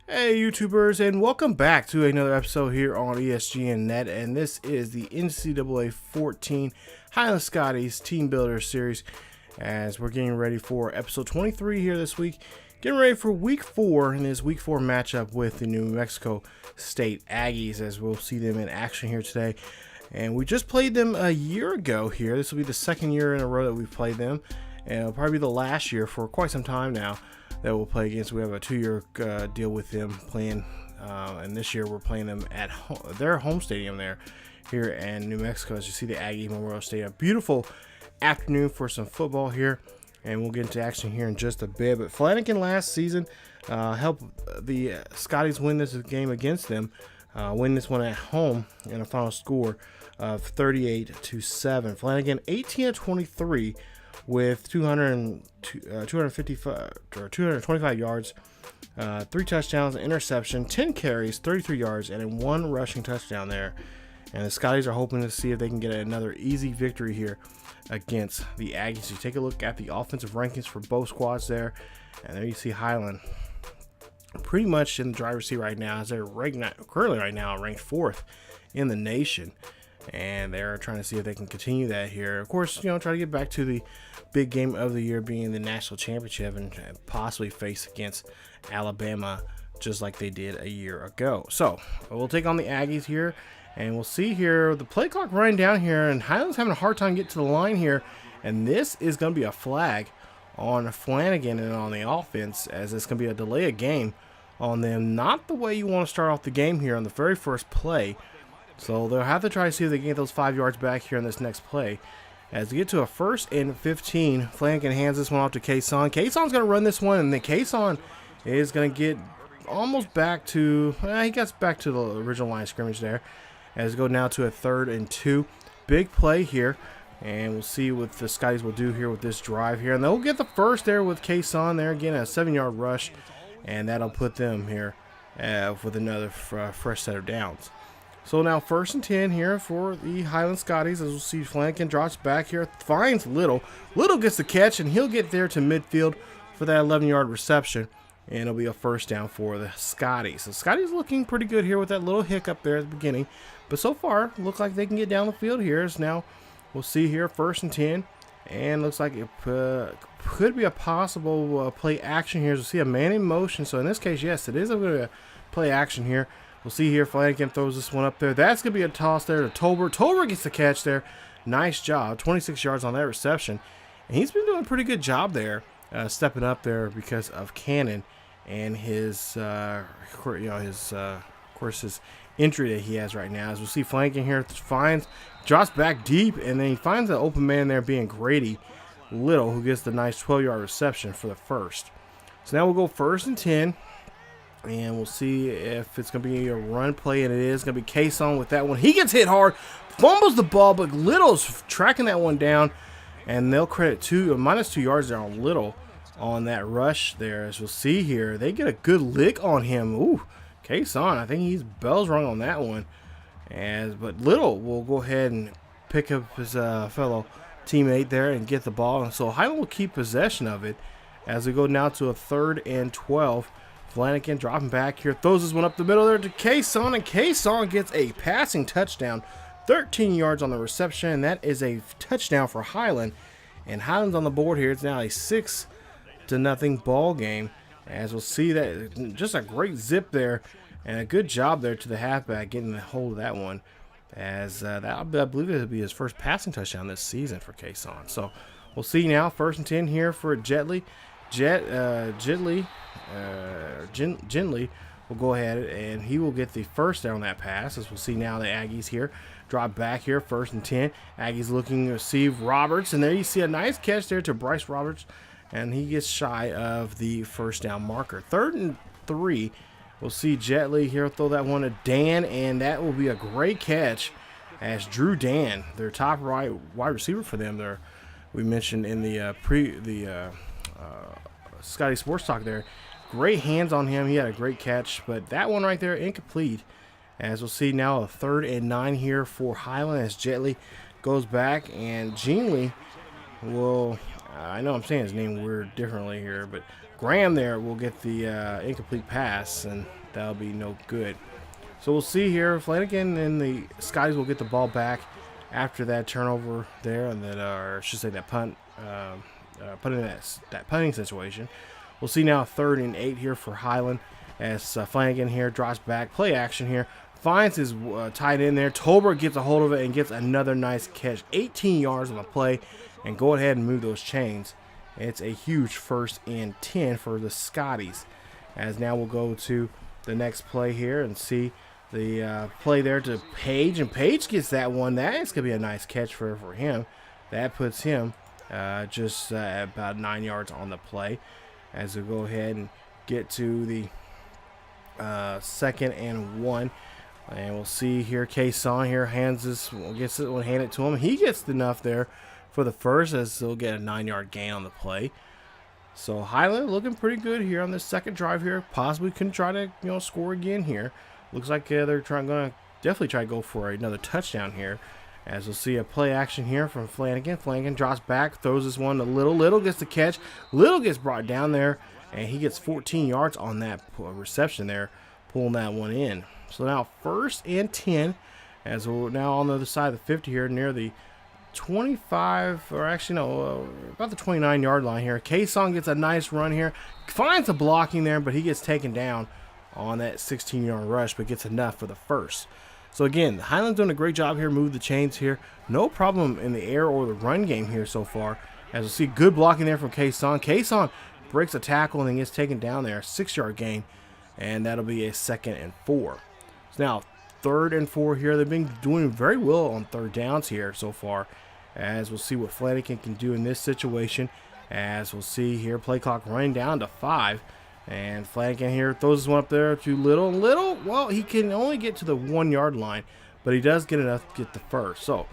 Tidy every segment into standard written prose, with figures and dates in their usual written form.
Hey YouTubers, and welcome back to another episode here on ESGNet, and this is the NCAA 14 Highland Scotties Team Builder Series as we're getting ready for episode 23 here this week, getting ready for week 4 in this week 4 matchup with the New Mexico State Aggies, as we'll see them in action here today. And we just played them a year ago here. This will be the second year in a row that we've played them, and it'll probably be the last year for quite some time now that we'll play against. We have a 2-year deal with them playing, and this year we're playing them at their home stadium there here in New Mexico. As you see, the Aggie Memorial Stadium. Beautiful afternoon for some football here, and we'll get into action here in just a bit. But Flanagan last season helped the Scotties win this game against them, win this one at home in a final score of 38-7. Flanagan 18-23 with 225 yards, 3 touchdowns, an interception, 10 carries, 33 yards, and 1 rushing touchdown there. And the Scotties are hoping to see if they can get another easy victory here against the Aggies. You take a look at the offensive rankings for both squads there, and there you see Highland pretty much in the driver's seat right now, as they're currently right now ranked 4th in the nation. And they're trying to see if they can continue that here. Of course, try to get back to the big game of the year, being the national championship, and possibly face against Alabama just like they did a year ago. So we'll take on the Aggies here, and we'll see here the play clock running down here, and Highland's having a hard time getting to the line here, and this is going to be a flag on Flanagan and on the offense, as it's going to be a delay of game on them. Not the way you want to start off the game here on the very first play. So they'll have to try to see if they can get those 5 yards back here in this next play. As we get to a 1st and 15, Flanagan hands this one off to Kason. Kason's going to run this one, and then Kason is going to get almost back to, he gets back to the original line of scrimmage there. As we go now to a 3rd and 2. Big play here, and we'll see what the Scotties will do here with this drive here. And they'll get the first there with Kason there, again, a 7-yard rush, and that'll put them here with another fresh set of downs. So now 1st and 10 here for the Highland Scotties, as we'll see Flanagan drops back here, finds Little. Little gets the catch, and he'll get there to midfield for that 11-yard reception, and it'll be a 1st down for the Scotties. So Scotties looking pretty good here with that little hiccup there at the beginning, but so far look like they can get down the field here. So now we'll see here 1st and 10, and looks like it could be a possible play action here. As we'll see a man in motion, so in this case, yes, it is going to be a play action here. We'll see here, Flanagan throws this one up there. That's going to be a toss there to Torres. Torres gets the catch there. Nice job. 26 yards on that reception. And he's been doing a pretty good job there, stepping up there because of Cannon and his, of course, his injury that he has right now. As we'll see, Flanagan here drops back deep, and then he finds an open man there being Grady Little, who gets the nice 12-yard reception for the first. So now we'll go 1st and 10. And we'll see if it's going to be a run play, and it is going to be Kason with that one. He gets hit hard, fumbles the ball, but Little's tracking that one down, and they'll credit -2 yards there on Little on that rush there. As we'll see here, they get a good lick on him. Ooh, Kason, I think he's bells rung on that one. But Little will go ahead and pick up his fellow teammate there and get the ball. And so Highland will keep possession of it as we go now to a 3rd and 12. Flanagan dropping back here, throws this one up the middle there to Kason, and Kason gets a passing touchdown, 13 yards on the reception, and that is a touchdown for Highland. And Highland's on the board here. It's now a 6-0 ball game, as we'll see that just a great zip there and a good job there to the halfback getting the hold of that one, as I believe it will be his first passing touchdown this season for Kason. So we'll see now 1st and 10 here for Gently will go ahead and he will get the 1st down on that pass. As we'll see now, the Aggies here drop back here, 1st and 10. Aggies looking to receive Roberts, and there you see a nice catch there to Bryce Roberts, and he gets shy of the 1st down marker. 3rd and 3. We'll see Jetley here throw that one to Dan, and that will be a great catch as Drew Dan, their top wide receiver for them. We mentioned in the Scotty Sports Talk there. Great hands on him. He had a great catch, but that one right there incomplete. As we'll see now a 3rd and 9 here for Highland, as Jetley goes back, and Gene Lee will, I know I'm saying his name weird differently here, but Graham there will get the incomplete pass, and that'll be no good. So we'll see here. Flanagan and the Scotties will get the ball back after that turnover there, and then, or I should say that punt, putting that punting situation. We'll see now 3rd and 8 here for Highland as Flanagan here drops back, play action here, finds his tight end there. Tolbert gets a hold of it and gets another nice catch, 18 yards on the play, and go ahead and move those chains. It's a huge 1st and 10 for the Scotties. As now we'll go to the next play here and see the play there to Page, and Page gets that one. That's going to be a nice catch for him. That puts him just about 9 yards on the play. As we go ahead and get to the 2nd and 1. And we'll see here, Kason here gets it, hand it to him. He gets enough there for the first, as he'll get a 9-yard gain on the play. So Highland looking pretty good here on this second drive here. Possibly can try to score again here. Looks like they're going to definitely try to go for another touchdown here. As we'll see a play action here from Flanagan. Flanagan drops back, throws this one to Little. Little gets the catch. Little gets brought down there, and he gets 14 yards on that reception there, pulling that one in. So now 1st and 10, as we're now on the other side of the 50 here, near the 25, or actually no, about the 29-yard line here. Kason gets a nice run here, finds a blocking there, but he gets taken down on that 16-yard rush, but gets enough for the first. So again, Highland's doing a great job here, move the chains here. No problem in the air or the run game here so far. As we'll see, good blocking there from Kason. Kason breaks a tackle and then gets taken down there, 6-yard gain, and that'll be a 2nd and 4. So now 3rd and 4 here. They've been doing very well on 3rd downs here so far. As we'll see what Flanagan can do in this situation. As we'll see here, play clock running down to 5. And Flanagan here throws this one up there to Little. Little, well, he can only get to the 1-yard line, but he does get enough to get the first. So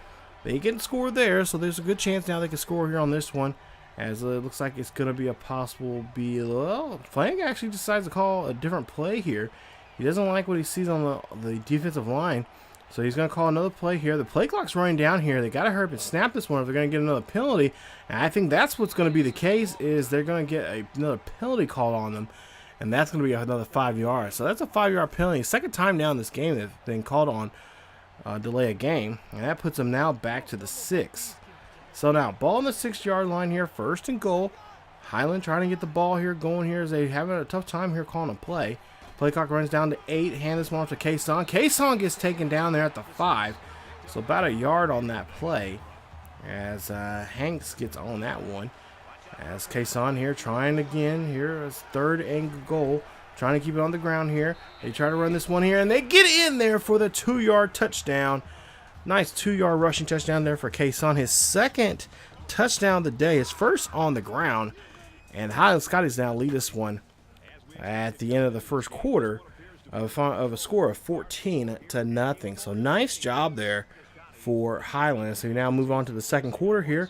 they can score there, so there's a good chance now they can score here on this one. As it looks like it's going to be a possible well, Flanagan actually decides to call a different play here. He doesn't like what he sees on the defensive line, so he's going to call another play here. The play clock's running down here. They got to hurry up and snap this one if they're going to get another penalty. And I think that's what's going to be the case, is they're going to get another penalty called on them, and that's going to be another 5 yards. So that's a 5-yard penalty. 2nd time now in this game they've been called on delay a game, and that puts them now back to the 6. So now ball on the 6-yard line here, 1st and goal. Highland trying to get the ball here going here as they having a tough time here calling a play. Play clock runs down to 8. Hand this one off to Kason. Kason gets taken down there at the 5. So about a yard on that play as Hanks gets on that one. As Kason here trying again here as 3rd and goal. Trying to keep it on the ground here. They try to run this one here, and they get in there for the 2-yard touchdown. Nice 2-yard rushing touchdown there for Kason. His 2nd touchdown of the day. His 1st on the ground. And Highland Scotties now lead this one at the end of the 1st quarter of a score of 14-0. So nice job there for Highland. So we now move on to the 2nd quarter here,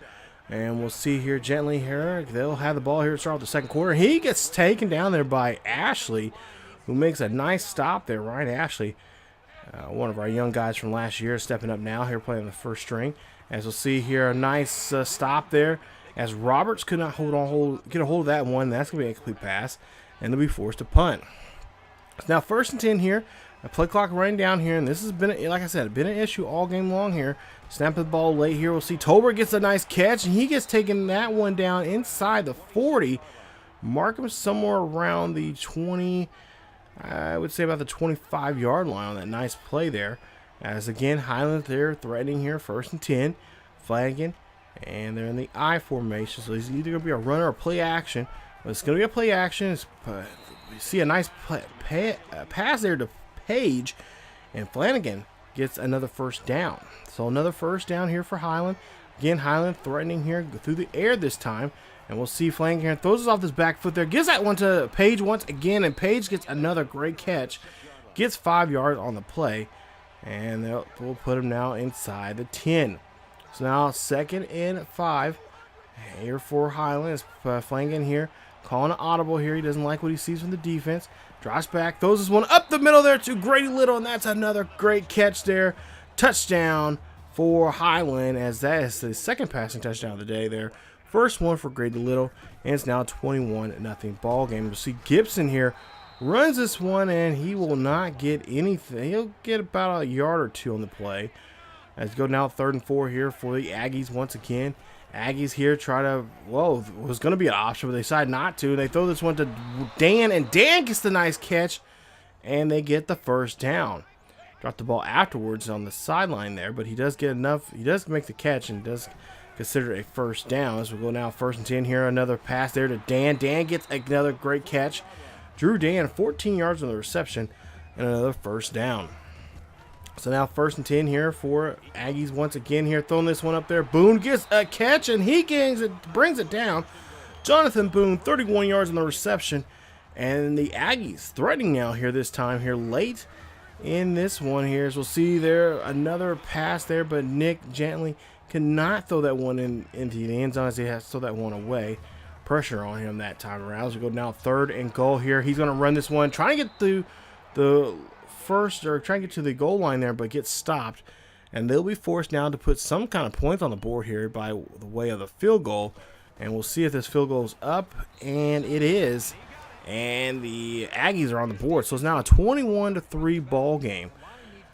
and we'll see here gently here. They'll have the ball here to start with the 2nd quarter. He gets taken down there by Ashley, who makes a nice stop there. Ryan Ashley, one of our young guys from last year, stepping up now here playing the 1st string. As we'll see here, a nice stop there as Roberts could not get a hold of that one. That's going to be a complete pass, and they'll be forced to punt. Now 1st and 10 here. A play clock running down here, and this has been, like I said, been an issue all game long here. Snap the ball late here. We'll see Tolbert gets a nice catch, and he gets taken that one down inside the 40. Mark him somewhere around the 20, I would say about the 25-yard line on that nice play there. As again, Highland there threatening here, 1st and 10. Flanagan, and they're in the I formation, so he's either going to be a runner or play action. But it's going to be a play action. You see a nice pass there to Page, and Flanagan gets another 1st down. So another 1st down here for Highland. Again, Highland threatening here through the air this time, and we'll see Flanagan here throws us off his back foot there, gives that one to Page once again, and Page gets another great catch, gets 5 yards on the play, and we'll put him now inside the 10. So now 2nd and 5 here for Highland. It's Flanagan here calling an audible here. He doesn't like what he sees from the defense. Drops back, throws this one up the middle there to Grady Little, and that's another great catch there. Touchdown for Highland, as that is the 2nd passing touchdown of the day there First one for Grady Little, and it's now 21-0 ball game. We'll see Gibson here runs this one, and he will not get anything. He'll get about a yard or two on the play. As we go now 3rd and 4 here for the Aggies once again. Aggies here try to, well, it was going to be an option, but they decide not to. They throw this one to Dan, and Dan gets the nice catch, and they get the first down. Dropped the ball afterwards on the sideline there, but he does get enough. He does make the catch and does consider a first down. As we go now 1st and 10 here. Another pass there to Dan. Dan gets another great catch. Drew Dan 14 yards on the reception and another first down. So now 1st and 10 here for Aggies once again here. Throwing this one up there. Boone gets a catch, and he brings it down. Jonathan Boone, 31 yards on the reception. And the Aggies threatening now here this time here late in this one here. As we'll see there, another pass there, but Nick gently cannot throw that one into the end zone as he has to throw that one away. Pressure on him that time around. As we go now 3rd and goal here. He's going to run this one, trying to get through the trying to get to the goal line there, but gets stopped. And they'll be forced now to put some kind of points on the board here by the way of the field goal. And we'll see if this field goal is up, and it is. And the Aggies are on the board. So it's now a 21-3 ball game.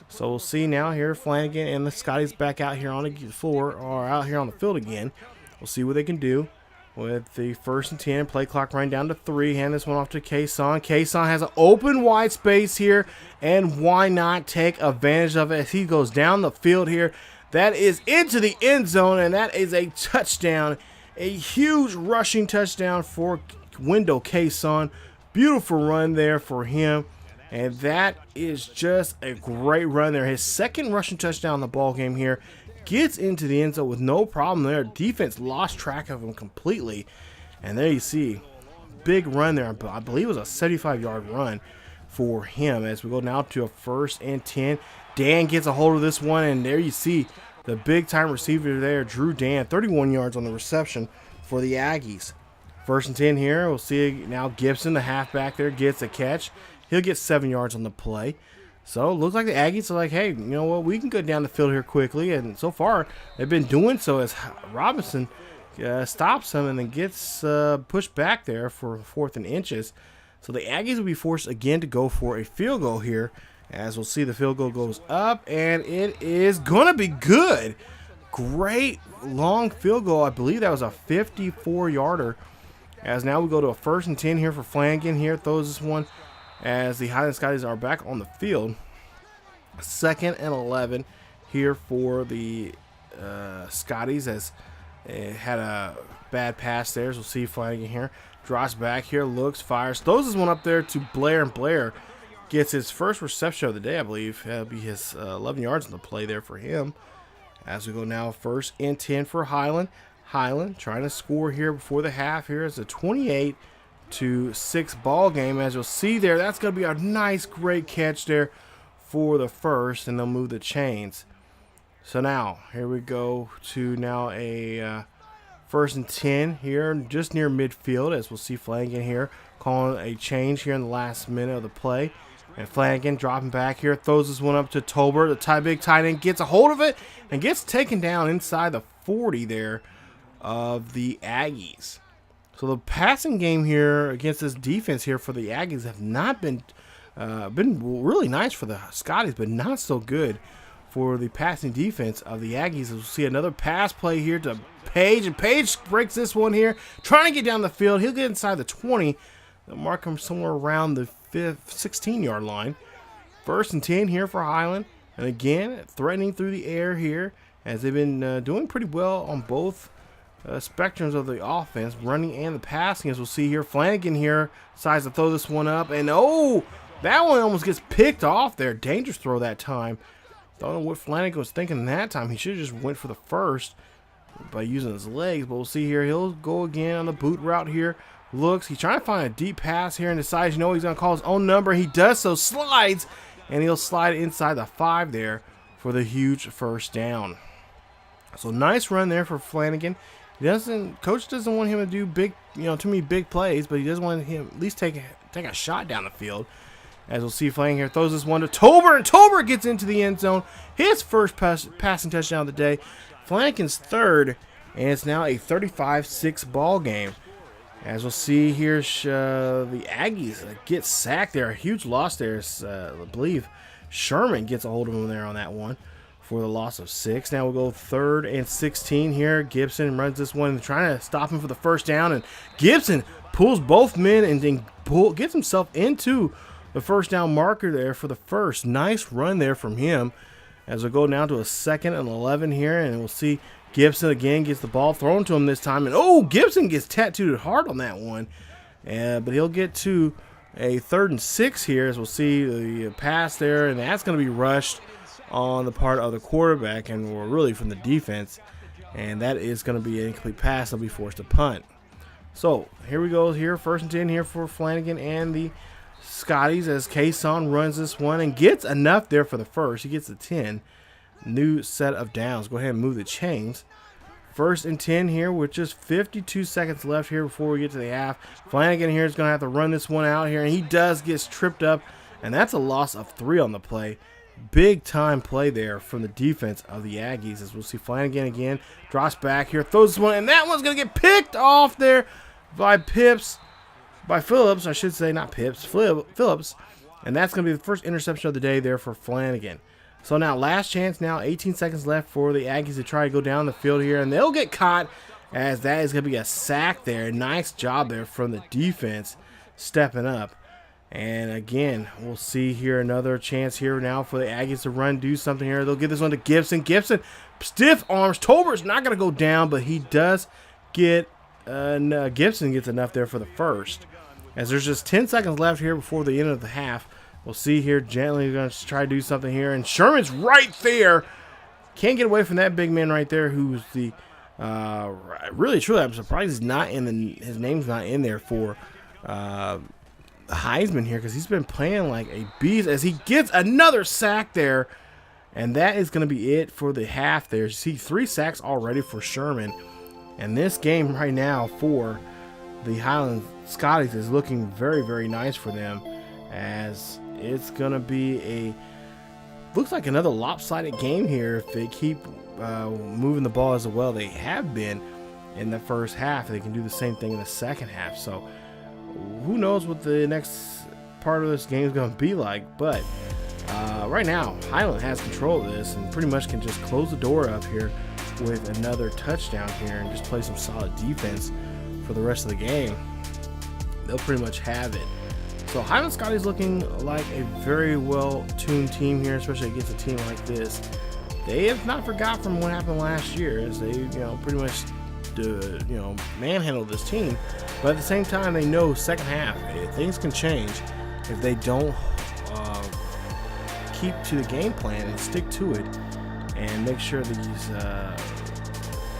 So we'll see now here, Flanagan and the Scotties back out here on the floor, or out here on the field again. We'll see what they can do with the 1st and 10. Play clock running down to 3. Hand this one off to Kason. Kason has an open wide space here, and why not take advantage of it as he goes down the field here. That is into the end zone, and that is a touchdown. A huge rushing touchdown for Wendell Kason. Beautiful run there for him. And that is just a great run there. His 2nd rushing touchdown in the ball game here. Gets into the end zone with no problem there. Defense lost track of him completely. And there you see, big run there. I believe it was a 75-yard run for him. As we go now to a 1st and 10. Dan gets a hold of this one, and there you see the big-time receiver there, Drew Dan, 31 yards on the reception for the Aggies. 1st and 10 here. We'll see now Gibson, the halfback there, gets a catch. He'll get 7 yards on the play. So it looks like the Aggies are like, hey, you know what, we can go down the field here quickly. And so far, they've been doing so as Robinson stops him and then gets pushed back there for 4th and inches. So the Aggies will be forced again to go for a field goal here. As we'll see, the field goal goes up, and it is going to be good. Great long field goal. I believe that was a 54-yarder. As now we go to a 1st and 10 here for Flanagan here. Throws this one as the Highland Scotties are back on the field. 2nd and 11 here for the Scotties, as it had a bad pass there. So we'll see Flanagan here. Drops back here, looks, fires, throws this one up there to Blair, and Blair gets his 1st reception of the day, I believe. That'll be his 11 yards on the play there for him. As we go now 1st and 10 for Highland. Highland trying to score here before the half here. It's a 28-6 ball game. As you'll see there, that's going to be a nice, great catch there for the 1st, and they'll move the chains. So now, here we go to now a 1st and 10 here, just near midfield, as we'll see Flanagan here calling a change here in the last minute of the play. And Flanagan dropping back here, throws this one up to Tolbert. The big tight end gets a hold of it and gets taken down inside the 40 there of the Aggies. So the passing game here against this defense here for the Aggies have not been really nice for the Scotties, but not so good for the passing defense of the Aggies. We'll see another pass play here to Page, and Page breaks this one here, trying to get down the field. He'll get inside the 20. They'll mark him somewhere around the 16-yard line. 1st and 10 here for Highland, and again threatening through the air here, as they've been doing pretty well on both spectrums of the offense, running and the passing. As we'll see here, Flanagan here decides to throw this one up, and oh, that one almost gets picked off there. Dangerous throw that time. Don't know what Flanagan was thinking that time. He should have just went for the 1st by using his legs, but we'll see here. He'll go again on the boot route here. Looks, he's trying to find a deep pass here and decides, you know, he's going to call his own number. He does so, slides, and he'll slide inside the 5 there for the huge first down. So nice run there for Flanagan. Coach doesn't want him to do big, too many big plays, but he does want him at least take a shot down the field. As we'll see, Flanagan here throws this one to Tolbert, and Tolbert gets into the end zone. His first passing touchdown of the day. Flanagan's 3rd, and it's now a 35-6 ball game. As we'll see here, the Aggies get sacked there. A huge loss there. I believe Sherman gets a hold of them there on that one for the loss of 6. Now we'll go 3rd and 16 here. Gibson runs this one, trying to stop him for the first down, and Gibson pulls both men and then gets himself into the first down marker there for the first. Nice run there from him. As we'll go down to a 2nd and 11 here, and we'll see Gibson again gets the ball thrown to him this time, and oh, Gibson gets tattooed hard on that one. But he'll get to a 3rd and 6 here, as we'll see the pass there, and that's going to be rushed on the part of the quarterback, and we're really from the defense, and that is going to be an incomplete pass. They'll be forced to punt. So here we go here, 1st and 10 here for Flanagan and the Scotties, as Kason runs this one and gets enough there for the first. He gets the 10. New set of downs. Go ahead and move the chains. 1st and 10 here with just 52 seconds left here before we get to the half. Flanagan here is going to have to run this one out here, and he does get tripped up, and that's a loss of 3 on the play. Big time play there from the defense of the Aggies, as we'll see Flanagan again drops back here, throws this one, and that one's going to get picked off there by Phillips, I should say, not Pips, Phillips, and that's going to be the first interception of the day there for Flanagan. So now last chance now, 18 seconds left for the Aggies to try to go down the field here, and they'll get caught, as that is going to be a sack there. Nice job there from the defense stepping up. And again, we'll see here another chance here now for the Aggies to run, do something here. They'll give this one to Gibson. Gibson, stiff arms. Tolbert's not going to go down, but he does get, Gibson gets enough there for the first. As there's just 10 seconds left here before the end of the half. We'll see here, gently going to try to do something here. And Sherman's right there. Can't get away from that big man right there, who's the, really, truly, I'm surprised he's not in his name's not in there for, Heisman here, because he's been playing like a beast, as he gets another sack there, and that is going to be it for the half there. You see 3 sacks already for Sherman, and this game right now for the Highland Scotties is looking very, very nice for them, as it's going to be looks like another lopsided game here if they keep moving the ball as well they have been in the first half. They can do the same thing in the second half, so who knows what the next part of this game is going to be like. But right now, Highland has control of this and pretty much can just close the door up here with another touchdown here and just play some solid defense for the rest of the game. They'll pretty much have it. So Highland Scotties looking like a very well-tuned team here, especially against a team like this. They have not forgot from what happened last year, as they, pretty much manhandled this team. But at the same time, they know second half things can change if they don't keep to the game plan and stick to it and make sure these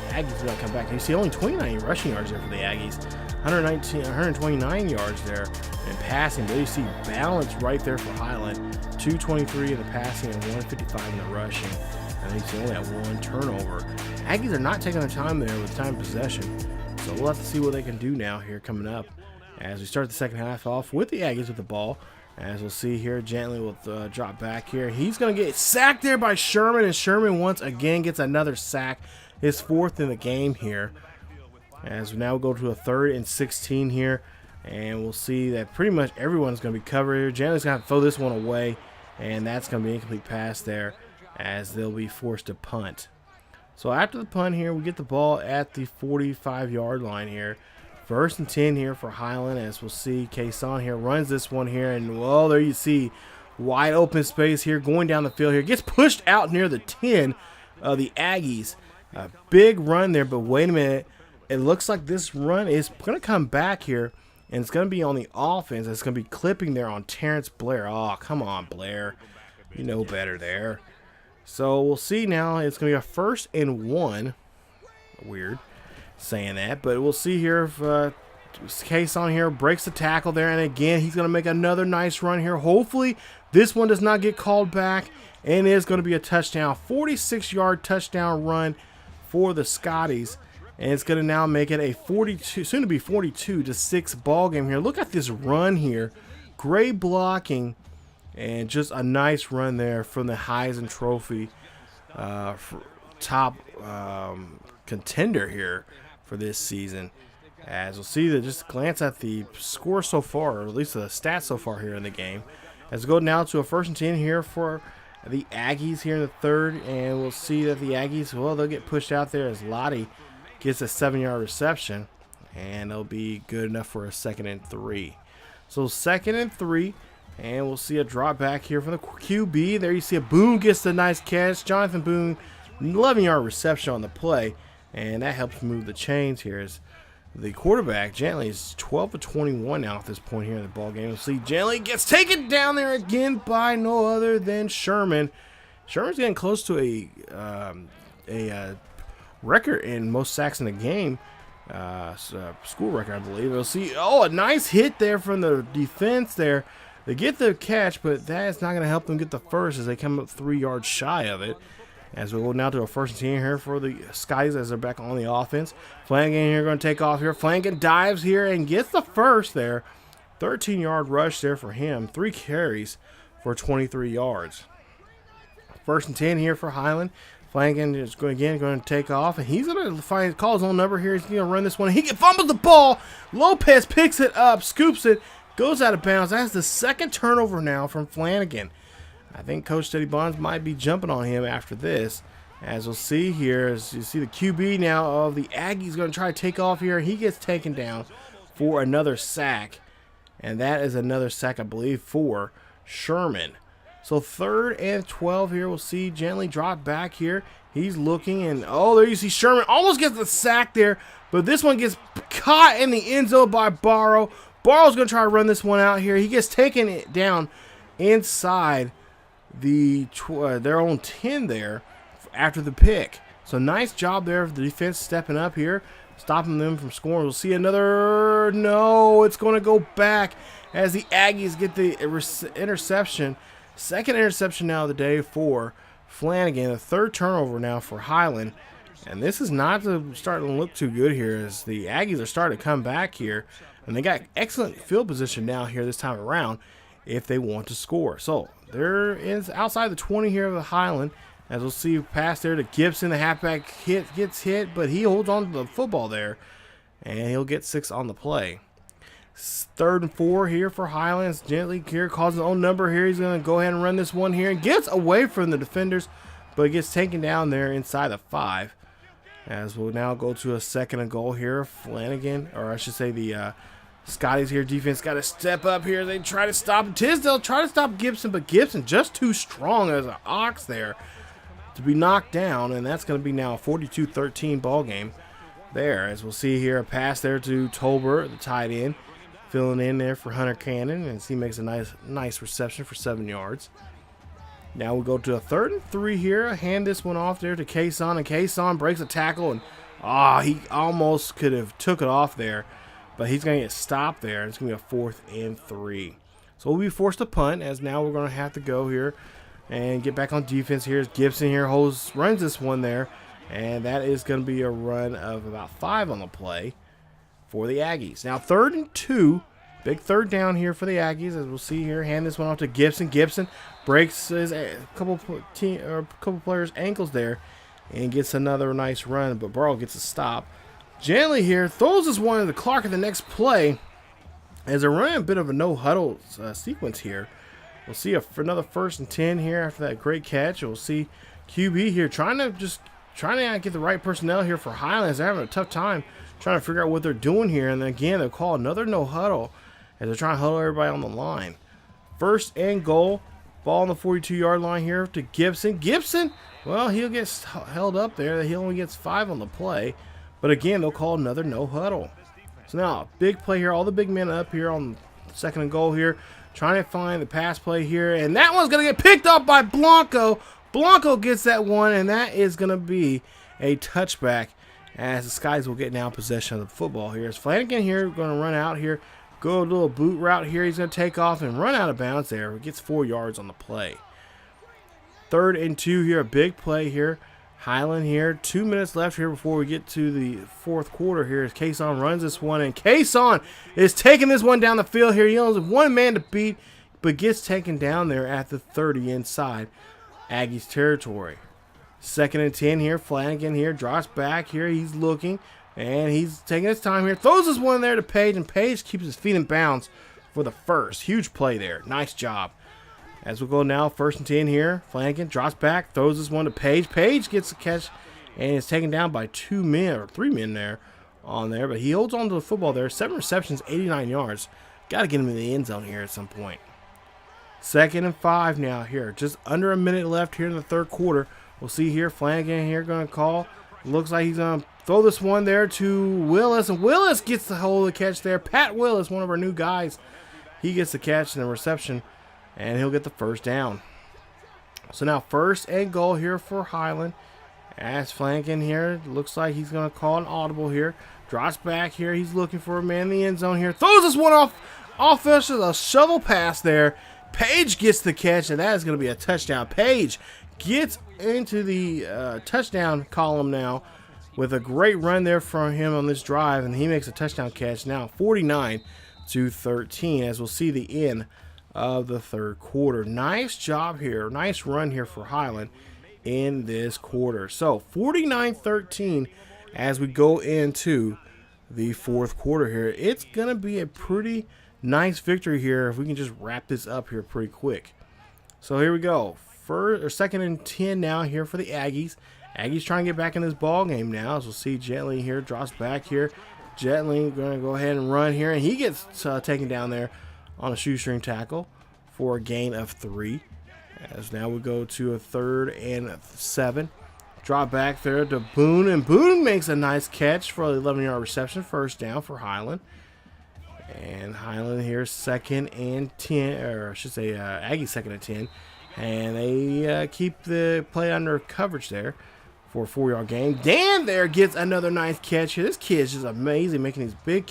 Aggies do not come back. You see only 29 rushing yards there for the Aggies, 129 yards there in passing. But you see balance right there for Highland, 223 in the passing and 155 in the rushing. And you see only that 1 turnover. Aggies are not taking their time there with time possession. So we'll have to see what they can do now here coming up as we start the second half off with the Aggies with the ball. As we'll see here, gently will drop back here. He's going to get sacked there by Sherman, and Sherman once again gets another sack, his 4th in the game here. As we now go to a 3rd and 16 here, and we'll see that pretty much everyone's going to be covered here. Gently's going to throw this one away, and that's going to be an incomplete pass there, as they'll be forced to punt. So after the punt here, we get the ball at the 45-yard line here. 1st and 10 here for Highland, as we'll see Kason here runs this one here, and well, there you see wide open space here going down the field here. Gets pushed out near the 10 of the Aggies. A big run there, but wait a minute. It looks like this run is going to come back here, and it's going to be on the offense. It's going to be clipping there on Terrence Blair. Oh, come on, Blair. You know better there. So we'll see now. It's going to be a 1st and 1. Weird saying that, but we'll see here if Kason here breaks the tackle there, and again he's going to make another nice run here. Hopefully this one does not get called back, and it is going to be a touchdown. 46-yard touchdown run for the Scotties, and it's going to now make it a 42, soon to be 42-6 ball game here. Look at this run here. Great blocking. And just a nice run there from the Heisman Trophy top contender here for this season. As we'll see, that just glance at the score so far, or at least the stats so far here in the game. As we go now to a 1st and 10 here for the Aggies here in the 3rd, and we'll see that the Aggies, well, they'll get pushed out there as Lottie gets a 7-yard reception, and it'll be good enough for a 2nd and 3. So 2nd and 3, and we'll see a drop back here from the QB. There you see a Boone gets the nice catch. Jonathan Boone, 11-yard reception on the play, and that helps move the chains here as the quarterback, Gently, is 12 of 21 now at this point here in the ball game. We'll see Gently gets taken down there again by no other than Sherman. Sherman's getting close to a record in most sacks in the game, school record, I believe. We'll see, a nice hit there from the defense there. They get the catch, but that is not going to help them get the first as they come up 3 yards shy of it. As we go now to a 1st and 10 here for the Scotties as they're back on the offense. Flanagan here going to take off here. Flanagan dives here and gets the first there. 13-yard rush there for him. 3 carries for 23 yards. 1st and 10 here for Highland. Flanagan is going to take off, and he's going to call his own number here. He's going to run this one. He fumbles the ball. Lopez picks it up, scoops it, goes out of bounds. That's the 2nd turnover now from Flanagan. I think Coach Steady Bonds might be jumping on him after this. As we'll see here, as you see the QB now of the Aggies going to try to take off here. He gets taken down for another sack. And that is another sack, I believe, for Sherman. So 3rd and 12 here. We'll see Gently drop back here. He's looking, and there you see Sherman almost gets the sack there. But this one gets caught in the end zone by Barrow. Barrow's going to try to run this one out here. He gets taken down inside their own 10 there after the pick. So nice job there of the defense stepping up here, stopping them from scoring. We'll see another. No, it's going to go back as the Aggies get the interception. 2nd interception now of the day for Flanagan. The 3rd turnover now for Highland. And this is not starting to look too good here as the Aggies are starting to come back here. And they got excellent field position now here this time around if they want to score. So they're outside the 20 here of the Highland. As we'll see, pass there to Gibson. The halfback gets hit, but he holds on to the football there, and he'll get 6 on the play. 3rd and 4 here for Highlands. Gently here calls his own number here. He's going to go ahead and run this one here and gets away from the defenders, but gets taken down there inside the 5. As we'll now go to a 2nd and goal here. Flanagan, or I should say the Scotties here, defense got to step up here. They try to stop him. Tisdale try to stop Gibson, but Gibson just too strong as an ox there to be knocked down, and that's going to be now a 42-13 ball game there. As we'll see here, a pass there to Tolbert, the tight end, filling in there for Hunter Cannon, and he makes a nice reception for 7 yards. Now we'll go to a 3rd and 3 here. Hand this one off there to Kason, and Kason breaks a tackle, and he almost could have took it off there. But he's going to get stopped there. It's going to be a 4th and 3. So we'll be forced to punt, as now we're going to have to go here and get back on defense here. As Gibson here runs this one there. And that is going to be a run of about 5 on the play for the Aggies. Now 3rd and 2. Big 3rd down here for the Aggies. As we'll see here, hand this one off to Gibson. Gibson breaks a couple players' ankles there and gets another nice run. But Burrow gets a stop. Gently here throws this one to Clark in the next play as they're running a bit of a no-huddle sequence here. We'll see another 1st and 10 here after that great catch. We'll see QB here trying to get the right personnel here for Highlands. They're having a tough time trying to figure out what they're doing here. And then again, they'll call another no-huddle as they're trying to huddle everybody on the line. 1st and goal. Ball on the 42-yard line here to Gibson. Gibson, well, he'll get held up there. He only gets 5 on the play. But again, they'll call another no huddle. So now, big play here. All the big men up here on 2nd and goal here. Trying to find the pass play here. And that one's going to get picked up by Blanco. Blanco gets that one, and that is going to be a touchback as the Skies will get now possession of the football here. As Flanagan here going to run out here. Go a little boot route here. He's going to take off and run out of bounds there. He gets 4 yards on the play. 3rd and 2 here. A big play here. Highland here. 2 minutes left here before we get to the 4th quarter here as Kason runs this one. And Kason is taking this one down the field here. He only has 1 man to beat, but gets taken down there at the 30 inside Aggies territory. 2nd and 10 here. Flanagan here drops back here. He's looking, and he's taking his time here. Throws this one there to Page, and Page keeps his feet in bounds for the first. Huge play there. Nice job. As we go now, 1st and 10 here. Flanagan drops back, throws this one to Page. Page gets the catch, and is taken down by 2 men, or 3 men there on there. But he holds on to the football there. 7 receptions, 89 yards. Got to get him in the end zone here at some point. 2nd and 5 now here. Just under a minute left here in the 3rd quarter. We'll see here. Flanagan here going to call. Looks like he's going to throw this one there to Willis. And Willis gets the hold of the catch there. Pat Willis, one of our new guys. He gets the catch and the reception. And he'll get the 1st down. So now 1st and goal here for Highland. As Flanagan here, looks like he's going to call an audible here. Drops back here. He's looking for a man in the end zone here. Throws this one off. Offensive, a shovel pass there. Page gets the catch, and that is going to be a touchdown. Page gets into the touchdown column now with a great run there from him on this drive, and he makes a touchdown catch now, 49-13, as we'll see the end of the 3rd quarter. Nice job here. Nice run here for Highland in this quarter. So 49-13 as we go into the 4th quarter here. It's going to be a pretty nice victory here if we can just wrap this up here pretty quick. So here we go. 2nd and 10 now here for the Aggies. Aggies trying to get back in this ball game now. As we'll see Gently here drops back here. Gently going to go ahead and run here, and he gets taken down there on a shoestring tackle for a gain of 3. As now we go to a 3rd and 7. Drop back there to Boone, and Boone makes a nice catch for an 11-yard reception. 1st down for Highland. And Highland here 2nd and 10, or I should say Aggie 2nd and 10. And they keep the play under coverage there for a 4-yard gain. Dan there gets another nice catch here. This kid's just amazing, making these big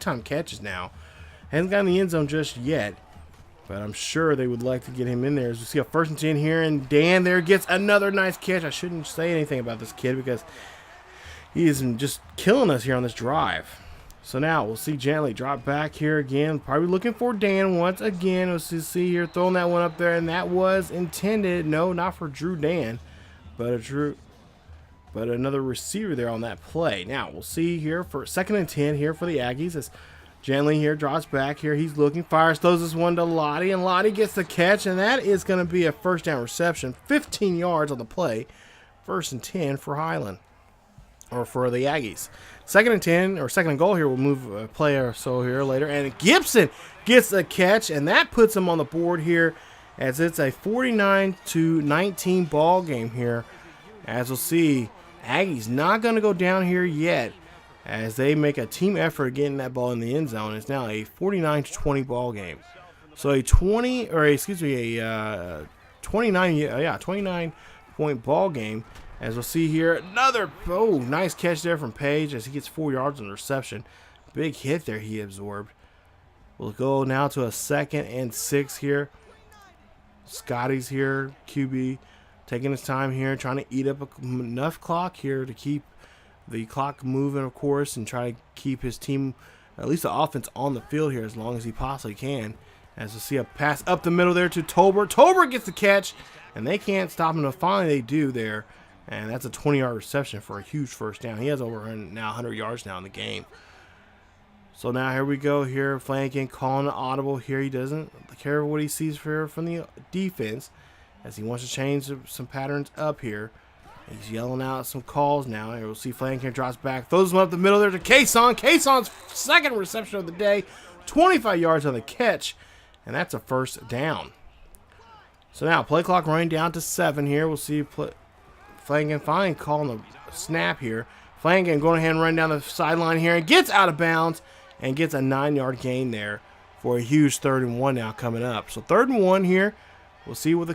time catches now. Hasn't gotten in the end zone just yet, but I'm sure they would like to get him in there. As we see a 1st and 10 here, and Dan there gets another nice catch. I shouldn't say anything about this kid because he is just killing us here on this drive. So now we'll see Gently drop back here again. Probably looking for Dan once again. We'll see here throwing that one up there, and that was intended. No, not for Drew Dan, but another receiver there on that play. Now we'll see here for 2nd and 10 here for the Aggies. As Gently here drops back here. He's looking, fires, throws this one to Lottie, and Lottie gets the catch, and that is going to be a 1st down reception. 15 yards on the play. 1st and 10 for Highland, or for the Aggies. 2nd and 10, or 2nd and goal here. We'll move a play or so here later. And Gibson gets the catch, and that puts him on the board here as it's a 49-19 ball game here. As we'll see, Aggies not going to go down here yet as they make a team effort getting that ball in the end zone. It's now a 49-20 ball game. So a 29-point ball game. As we'll see here, another nice catch there from Page as he gets 4 yards on the reception. Big hit there he absorbed. We'll go now to a 2nd and 6 here. Scotties here, QB, taking his time here, trying to eat up enough clock here to keep the clock moving, of course, and try to keep his team, at least the offense, on the field here as long as he possibly can. As we'll see a pass up the middle there to Tolbert. Tolbert gets the catch, and they can't stop him. But finally they do there. And that's a 20-yard reception for a huge 1st down. He has over 100 yards now in the game. So now here we go here. Flanagan calling an audible here. He doesn't care what he sees from the defense as he wants to change some patterns up here. He's yelling out some calls now. Here we'll see Flanagan drops back. Throws one up the middle there to Kason. Kason's 2nd reception of the day. 25 yards on the catch. And that's a 1st down. So now play clock running down to 7 here. We'll see Flanagan finally calling the snap here. Flanagan going ahead and run down the sideline here and gets out of bounds and gets a 9-yard gain there for a huge 3rd and 1 now coming up. So 3rd and 1 here. We'll see what the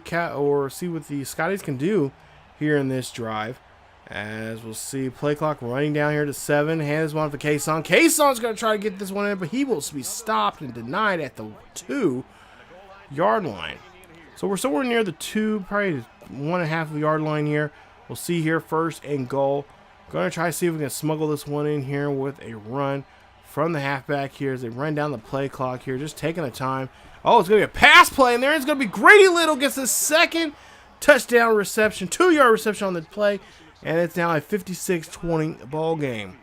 Scotties can do here in this drive. As we'll see play clock running down here to 7. Hands one for Kason. Kason's going to try to get this one in, but he will be stopped and denied at the 2-yard line. So we're somewhere near the 2, probably 1.5 yard line here. We'll see here 1st and goal. Going to try to see if we can smuggle this one in here with a run from the halfback here as they run down the play clock here. Just taking the time. Oh, it's going to be a pass play in there. It's going to be Grady Little gets his 2nd touchdown reception, 2-yard reception on the play, and it's now a 56-20 ball game.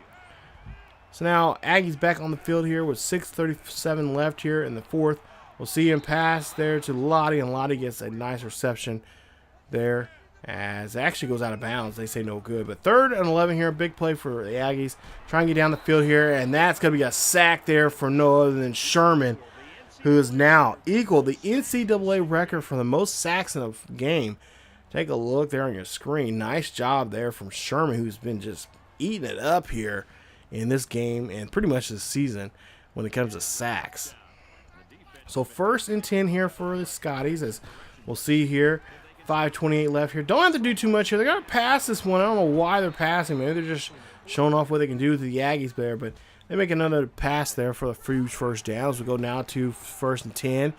So now Aggies back on the field here with 6:37 left here in the fourth. We'll see him pass there to Lottie, and Lottie gets a nice reception there as it actually goes out of bounds. They say no good. But 3rd and 11 here, big play for the Aggies. Try and get down the field here, and that's going to be a sack there for no other than Sherman, who is now equal the NCAA record for the most sacks in a game. Take a look there on your screen. Nice job there from Sherman, who's been just eating it up here in this game and pretty much this season when it comes to sacks. So 1st and 10 here for the Scotties, as we'll see here. 5:28 left here. Don't have to do too much here. They got to pass this one. I don't know why they're passing. Maybe they're just showing off what they can do to the Aggies there, but they make another pass there for the huge first downs. We go now to 1st and 10,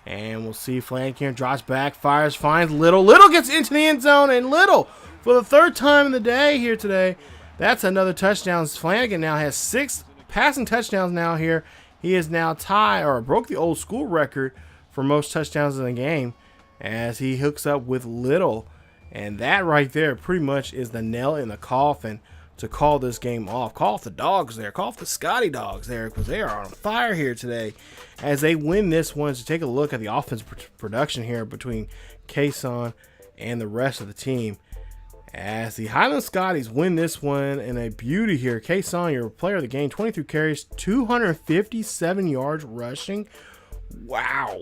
and we'll see Flanagan drops back, fires, finds Little. Little gets into the end zone, and Little, for the 3rd time in the day here today, that's another touchdown. Flanagan now has 6 passing touchdowns now here. He is now tied, or broke the old school record for most touchdowns in the game as he hooks up with Little. And that right there pretty much is the nail in the coffin to call this game off. Call off the dogs there. Call off the Scotty dogs there, because they are on fire here today as they win this one. So take a look at the offensive production here between Kason and the rest of the team, as the Highland Scotties win this one in a beauty here. Kason, your player of the game, 23 carries, 257 yards rushing. Wow.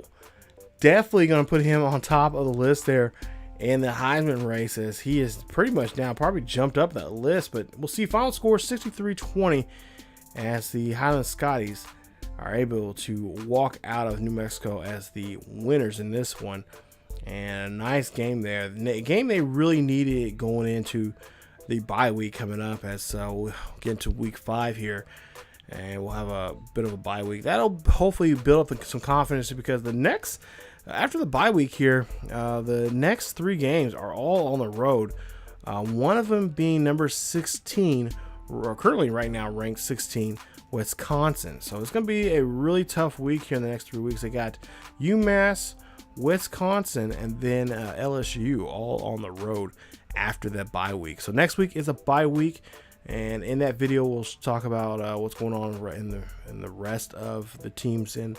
Definitely going to put him on top of the list there in the Heisman race, as he is pretty much now probably jumped up that list. But we'll see final score 63-20 as the Highland Scotties are able to walk out of New Mexico as the winners in this one. And a nice game there. The game they really needed going into the bye week coming up, as we'll get into week 5 here. And we'll have a bit of a bye week. That'll hopefully build up some confidence, because after the bye week here, the next 3 games are all on the road. One of them being number 16, or currently right now ranked 16, Wisconsin. So it's going to be a really tough week here in the next 3 weeks. They got UMass, Wisconsin, and then LSU all on the road after that bye week. So next week is a bye week, and in that video we'll talk about what's going on in the rest of the teams in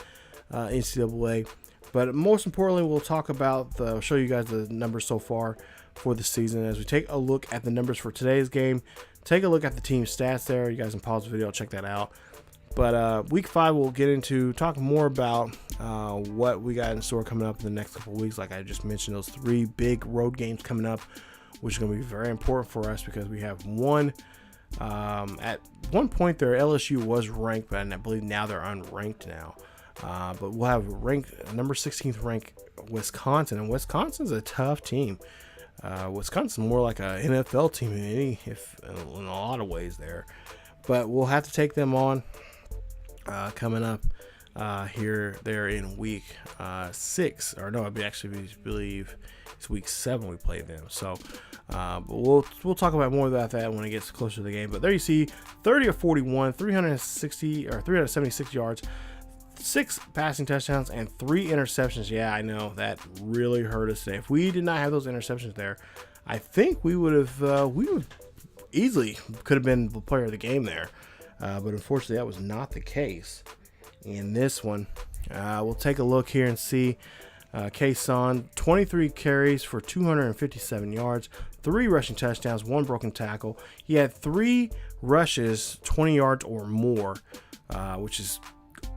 NCAA. But most importantly, we'll talk about show you guys the numbers so far for the season as we take a look at the numbers for today's game. Take a look at the team stats there. You guys can pause the video, check that out. But week 5 we'll get into talk more about what we got in store coming up in the next couple of weeks. Like I just mentioned, those 3 big road games coming up, which is going to be very important for us, because we have one at one point there LSU was ranked, but I believe now they're unranked now. But we'll have number 16th ranked Wisconsin, and Wisconsin's a tough team. Wisconsin's more like a NFL team in a lot of ways there. But we'll have to take them on coming up there in week 6, or no, I believe it's week 7 we play them. So but we'll talk about more about that when it gets closer to the game. But there you see 30 of 41, 376 yards, 6 passing touchdowns, and 3 interceptions. Yeah, I know that really hurt us today. If we did not have those interceptions there, I think we would easily could have been the player of the game there. But unfortunately, that was not the case in this one. We'll take a look here and see Kason, 23 carries for 257 yards, 3 rushing touchdowns, 1 broken tackle. He had 3 rushes, 20 yards or more, which is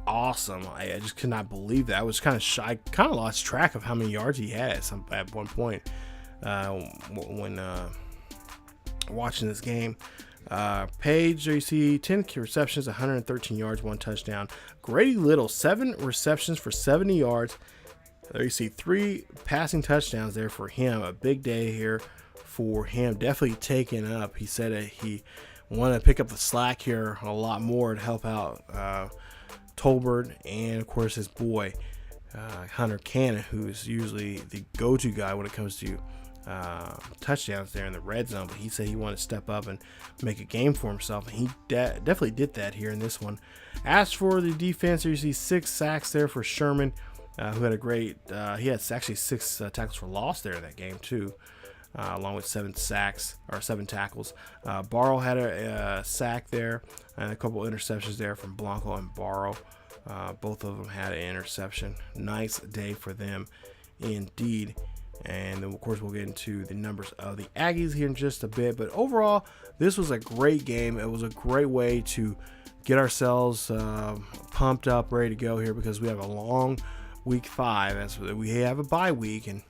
awesome. I just could not believe that. I was kind of shy. Kind of lost track of how many yards he had at one point when watching this game. Page, there you see 10 receptions, 113 yards, 1 touchdown. Grady Little, 7 receptions for 70 yards. There you see 3 passing touchdowns there for him. A big day here for him. Definitely taken up. He said that he wanted to pick up the slack here a lot more to help out Tolbert, and of course his boy Hunter Cannon, who is usually the go-to guy when it comes to touchdowns there in the red zone. But he said he wanted to step up and make a game for himself, and he definitely did that here in this one. As for the defense, you see 6 sacks there for Sherman, who had a great, he had actually 6 tackles for loss there in that game too, along with 7 sacks, or 7 tackles. Barrow had a sack there, and a couple interceptions there from Blanco and Barrow. Both of them had an interception. Nice day for them indeed. And then, of course, we'll get into the numbers of the Aggies here in just a bit. But overall, this was a great game. It was a great way to get ourselves pumped up, ready to go here, because we have a long week 5. As we have a bye week, and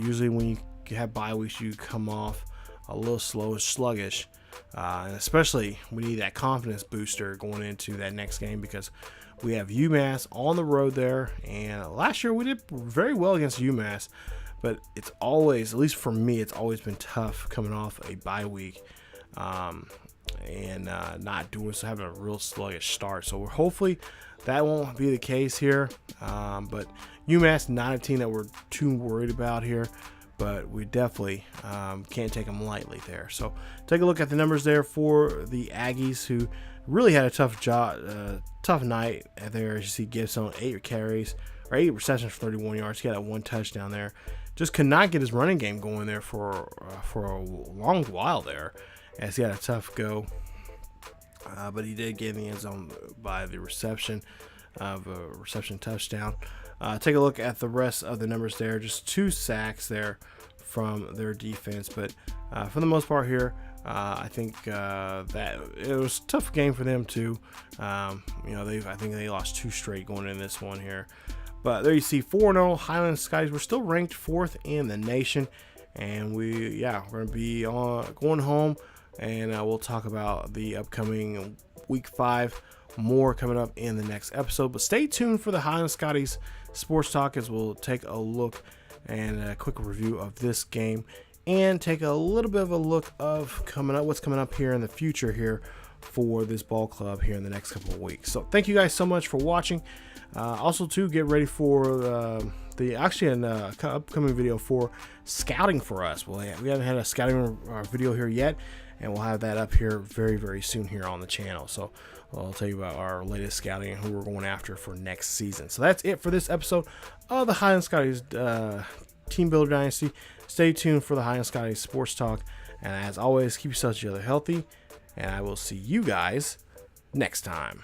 usually when you have bye weeks, you come off a little slow and sluggish. And especially we need that confidence booster going into that next game, because we have UMass on the road there. And last year we did very well against UMass. But it's always, at least for me, it's always been tough coming off a bye week and not doing so, having a real sluggish start. So hopefully that won't be the case here. But UMass, not a team that we're too worried about here, but we definitely can't take them lightly there. So take a look at the numbers there for the Aggies, who really had a tough night there. As you see, Gibson 8 carries, or 8 receptions for 31 yards. He had that 1 touchdown there. Just could not get his running game going there for a long while there, as he had a tough go. But he did get in the end zone by the reception of a reception touchdown. Take a look at the rest of the numbers there. Just 2 sacks there from their defense. But for the most part here, I think that it was a tough game for them too. I think they lost 2 straight going in this one here. But there you see 4-0 Highland Scotties. We're still ranked 4th in the nation, and we're going to be going home, and we'll talk about the upcoming week 5 more coming up in the next episode. But stay tuned for the Highland Scotties Sports Talk, as we'll take a look and a quick review of this game, and take a little bit of a look of what's coming up here in the future here for this ball club here in the next couple of weeks. So thank you guys so much for watching. Also, to get ready for an upcoming video for scouting for us. We haven't had a scouting video here yet, and we'll have that up here very, very soon here on the channel. So I'll tell you about our latest scouting and who we're going after for next season. So that's it for this episode of the Highland Scotties Team Builder Dynasty. Stay tuned for the Highland Scotties Sports Talk, and as always, keep yourselves healthy, and I will see you guys next time.